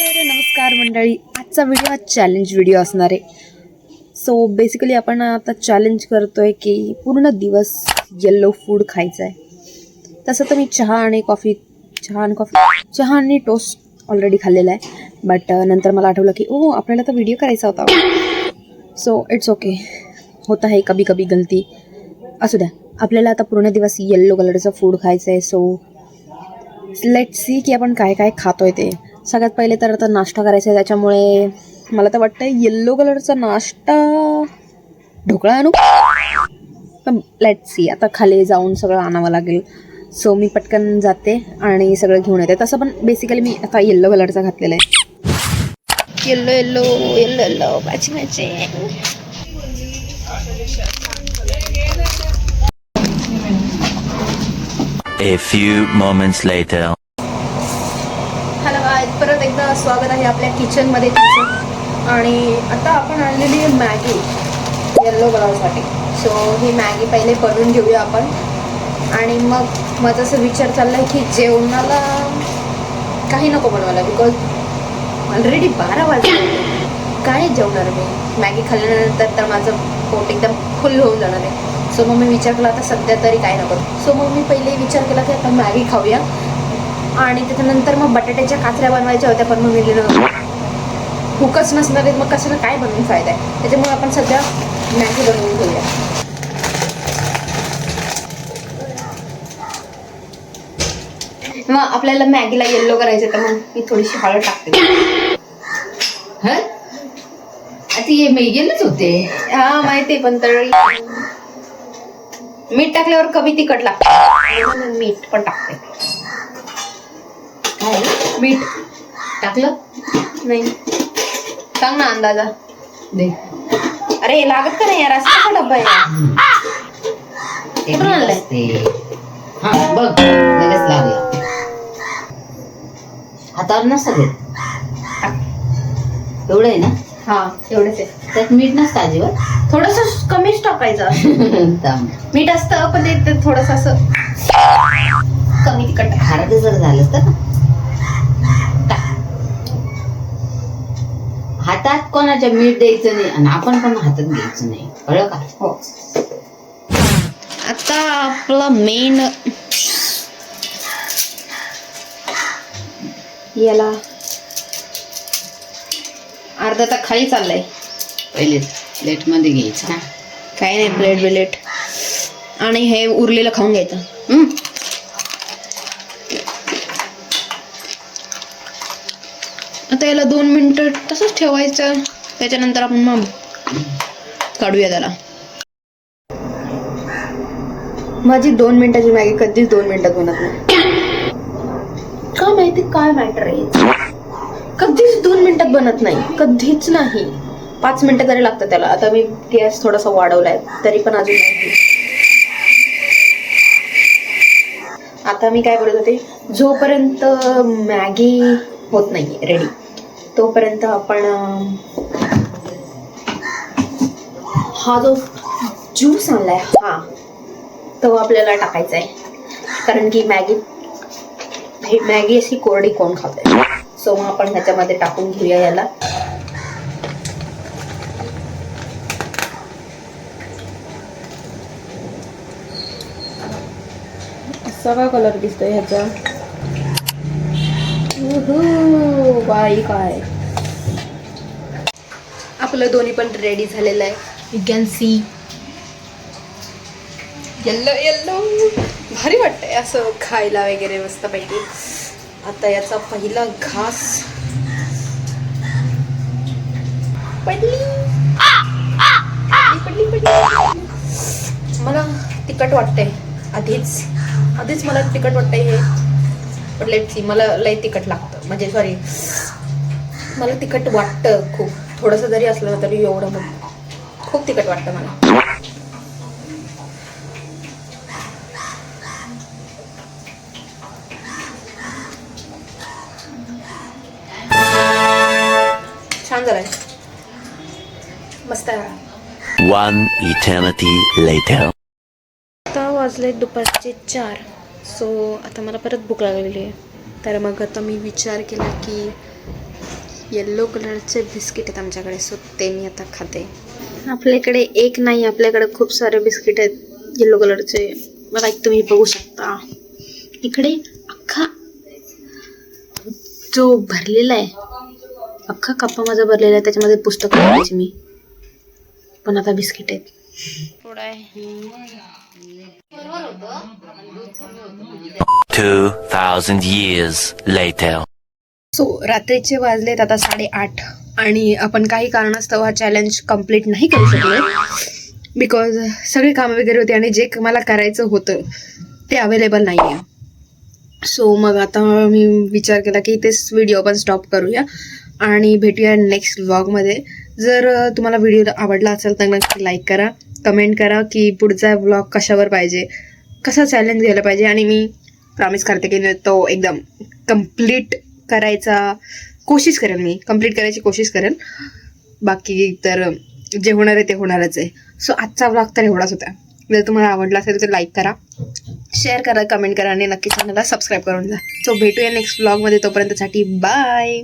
तर नमस्कार मंडळी, आजचा व्हिडिओ हा चॅलेंज व्हिडिओ असणार आहे. सो बेसिकली आपण आता चॅलेंज करतोय की पूर्ण दिवस येल्लो फूड खायचं आहे. तसं तर मी चहा आणि टोस्ट ऑलरेडी खाल्लेला आहे. बट नंतर मला आठवलं की आपल्याला तर व्हिडिओ करायचा होता. सो इट्स ओके, होता है कभी कभी गलती. असू द्या, आपल्याला आता पूर्ण दिवस येल्लो कलरचं फूड खायचं आहे. सो लेट्स सी की आपण काय काय खातोय ते. सगळ्यात पहिले तर आता नाश्ता करायचा आहे, त्याच्यामुळे मला तर वाटतं येल्लो कलरचा नाश्ता ढोकळा आणू. पण लेट्स सी, आता खाली जाऊन सगळं आणावं लागेल. सो मी पटकन जाते आणि सगळं घेऊन येते. तसं पण बेसिकली मी आता येल्लो कलरचा घातलेला आहे. Yellow yellow yellow yellow matching matching. A few moments later. Hello guys, परत एकदा स्वागत आहे आपल्या किचनमध्ये तुमचं. आणि आता आपण आणलेली आहे मॅगी येल्लो कलरसाठी. सो ही मॅगी पहिले बनवून घेऊया आपण. आणि मग माझा असं विचार चालला आहे की जेवणाला काही नको बनवायला, बिकॉज ऑलरेडी 12 वाजले. काय जेवणार मी? मॅगी खाल्ल्यानंतर तर माझं पोट एकदम फुल होऊन जाणार आहे. सो मग मी विचार केला आता सध्या तरी काय नको. सो मग मी पहिले विचार केला की आता मॅगी खाऊया. आणि त्याच्यानंतर मग बटाट्याच्या काचऱ्या बनवायच्या होत्या, पण मग मी भूकच नसणार आहे, मग कशाला काय बनवून फायदा आहे. त्याच्यामुळे आपण सध्या मॅगी बनवून घेऊया. मग आपल्याला मॅगीला येल्लो करायचं, तर मग मी थोडीशी हळद टाकते. आता हे मेगेलच होते. हा माहिती, पण तरी मीठ टाकल्यावर कमी तिखट लागतं म्हणून मीठ पण टाकते. काय मीठ टाकलं नाही, सांग ना अंदाजा. दे. अरे लागत का नाही यार, असं कसा डब्बा आहे? कुठून आणलंय? हा बघ, लगेच लागला. हातावर नसतं घेत. एवढं आहे ना? हा एवढंच आहे. त्यात मीठ नसतं अजिबात. थोडस कमीच टाकायचं. थांब. मीठ असतं पण ते थोडस असं कमी तिखट. खारट जर झालं तर हातात कोणाच्या मीठ द्यायचं नाही आणि आपण पण हातात घ्यायचं नाही, कळलं का? हो. आता आपला मेन याला अर्धा तर खाली चाललंय. पहिले प्लेट मध्ये घ्यायचं. काही नाही, प्लेट बिलेट आणि हे उरलेलं खाऊन घ्यायचं. आता याला 2 मिनिटं तसंच ठेवायचं. त्याच्यानंतर आपण मग काढूया त्याला. माझी 2 मिनिटाची मॅगी कधीच 2 मिनिटात बनत नाही. का माहिती काय मॅटर आहे, कधीच 2 मिनिटात बनत नाही, कधीच नाही. 5 मिनिटं तरी लागतं त्याला. आता मी गॅस थोडासा वाढवलाय तरी पण अजून नाही. आता मी काय बोलत होते, जोपर्यंत मॅगी होत नाही रेडी तोपर्यंत आपण हा जो ज्यूस आणलाय हा तो आपल्याला टाकायचा आहे. कारण की मॅगी अशी कोरडी कोण खाते. सो मग आपण ह्याच्यामध्ये टाकून घेऊया याला. सगळा कलर दिसतोय ह्याचा. बाई काय, आपलं दोन्ही पण रेडी झालेलं आहे. You can see yellow yellow. भारी वाटतंय असं खायला वगैरे मस्तपैकी. आता याचा पहिला घास पडली. मला तिखट वाटतंय आधीच मला तिखट वाटतंय हे. पण लेट्स सी, मला लय तिखट लागतं. म्हणजे सॉरी, मला तिखट वाटतं खूप. थोडंसं जरी असलं तरी एवढं खूप तिखट वाटतं मला. छान झालंय, मस्त आहे. 1 eternity later. आता वाजले दुपारचे 4. सो आता मला परत भूक लागलेली आहे. तर मग आता मी विचार केला की येल्लो कलरचे बिस्किट आहेत आमच्याकडे, सो ते मी आता खाते. आपल्याकडे एक नाही, आपल्याकडे खूप सारे बिस्किट आहेत येल्लो कलरचे. बघा एक तुम्ही बघू शकता इकडे अख्खा जो भरलेला आहे, अख्खा कप्पा माझा भरलेला आहे, त्याच्यामध्ये पुस्तक लावायची मी. पण आता बिस्किट आहेत. थोडं आहे 2,000 years later. सो रात्रीचे वाजलेत आता 8:30 आणि आपण काही कारणास्तव हा चॅलेंज कम्प्लीट नाही करू शकलो बिकॉज सगळे कामं वगैरे होते आणि जे मला करायचं होतं ते अवेलेबल नाही आहे. सो मग आता मी विचार केला की तेच व्हिडिओ आपण स्टॉप करूया आणि भेटूया नेक्स्ट व्लॉगमध्ये. जर तुम्हाला व्हिडिओ आवडला असेल तर नक्की लाईक करा, कमेंट करा की पुढचा व्लॉग कशावर पाहिजे, कसा चॅलेंज घ्यायला पाहिजे, आणि मी प्रॉमिस करते की तो एकदम कम्प्लीट करायचा कोशिश करेन, मी कम्प्लीट करायची कोशिश करेन. बाकी तर जे होणार आहे ते होणारच आहे. सो आजचा व्लॉग तर एवढाच होता. जर तुम्हाला आवडला असेल तर लाईक करा, शेअर करा, कमेंट करा आणि नक्की चॅनलला सबस्क्राईब करून जा. सो भेटूया नेक्स्ट व्लॉगमध्ये. तोपर्यंतसाठी बाय.